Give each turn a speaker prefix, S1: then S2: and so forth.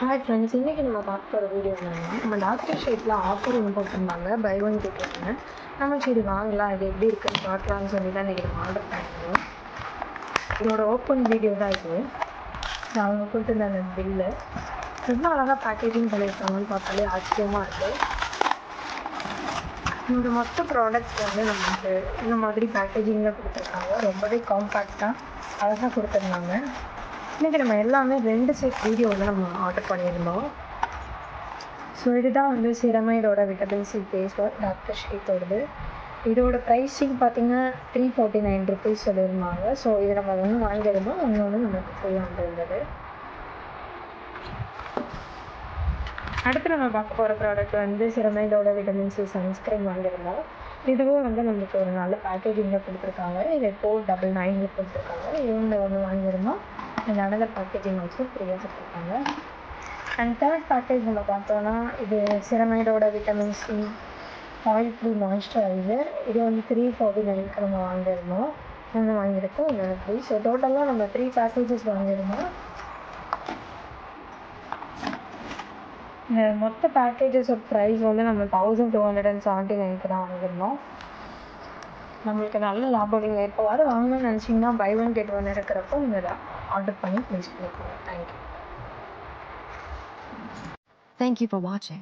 S1: Hi friends, இன்றைக்கி நம்ம பார்க்க போகிற வீடியோ என்னென்னா, நம்ம டாக்டர் ஷேப்பில் ஆஃபர் ஒன்று போட்டிருந்தாங்க, பை ஒன் கெட் ஒன்று. நம்ம சரி வாங்கலாம், இது எப்படி இருக்குன்னு பார்க்கலான்னு சொல்லி தான் இன்றைக்கி நம்ம ஆர்டர் பண்ணியிருந்தோம். இதோட ஓப்பன் வீடியோ தான் இது. அவங்க கொடுத்துருந்த அந்த பில்லு ரொம்ப அழகாக பேக்கேஜிங் பண்ணியிருக்காங்கன்னு பார்த்தாலே ஆச்சரியமாக இருக்குது. இந்த மொத்த ப்ராடக்ட் வந்து நமக்கு இந்த மாதிரி பேக்கேஜிங்கில் கொடுத்துருக்காங்க. ரொம்பவே காம்பேக்டாக அழகாக கொடுத்துருந்தாங்க. இன்றைக்கி நம்ம எல்லாமே 2 செட் வீடியோ வந்து நம்ம ஆர்டர் பண்ணியிருந்தோம். ஸோ இதுதான் வந்து சிரமைடோட vitamin C face wash doctor ஷேத்தோடது. இதோட ப்ரைஸிங் பார்த்திங்கன்னா 349 ருபீஸ் சொல்லியிருந்தாங்க. ஸோ இது நம்ம ஒன்று வாங்கியிருந்தோம், இன்னொன்று நமக்கு ஃப்ரீயாக வந்துருந்தது. அடுத்து நம்ம பார்க்க போகிற ப்ராடக்ட் வந்து சிரமைடோட விட்டமின் சி சன்ஸ்க்ரீன் வாங்கியிருந்தோம். இதுவும் வந்து நமக்கு ஒரு நல்ல பேக்கேஜிங்கில் கொடுத்துருக்காங்க. இது 499 கொடுத்துருக்காங்க. இவங்க ஒன்று வாங்கியிருந்தோம். இந்த அனதர் பேக்கேஜிங் வச்சு ஃப்ரீயாக கொடுத்துருக்காங்க. அண்ட் தேர்ட் பேக்கேஜ் நம்ம பார்த்தோன்னா, இது சிரமைடோட vitamin C oil free moisturiser. இது வந்து 349 நம்ம வாங்கியிருந்தோம். ஒன்று வாங்கியிருக்கோம், இன்னொன்று ஃப்ரீ. ஸோ டோட்டலாக நம்ம 3 பேக்கேஜஸ் வாங்கியிருந்தோம். இந்த மொத்த பேக்கேஜஸோட ப்ரைஸ் வந்து நம்ம 1279 தான் வாங்கியிருந்தோம். நம்மளுக்கு நல்ல லாபம். நீங்கள் எப்போவாது வாங்கணும்னு நினச்சிங்கன்னா பை ஒன் கெட் ஒன் இருக்கிறப்போ நீங்கள் ஆர்டர் பண்ணி ப்ளேஸ் பண்ணிக்கோங்க. Thank you.
S2: Thank you for watching.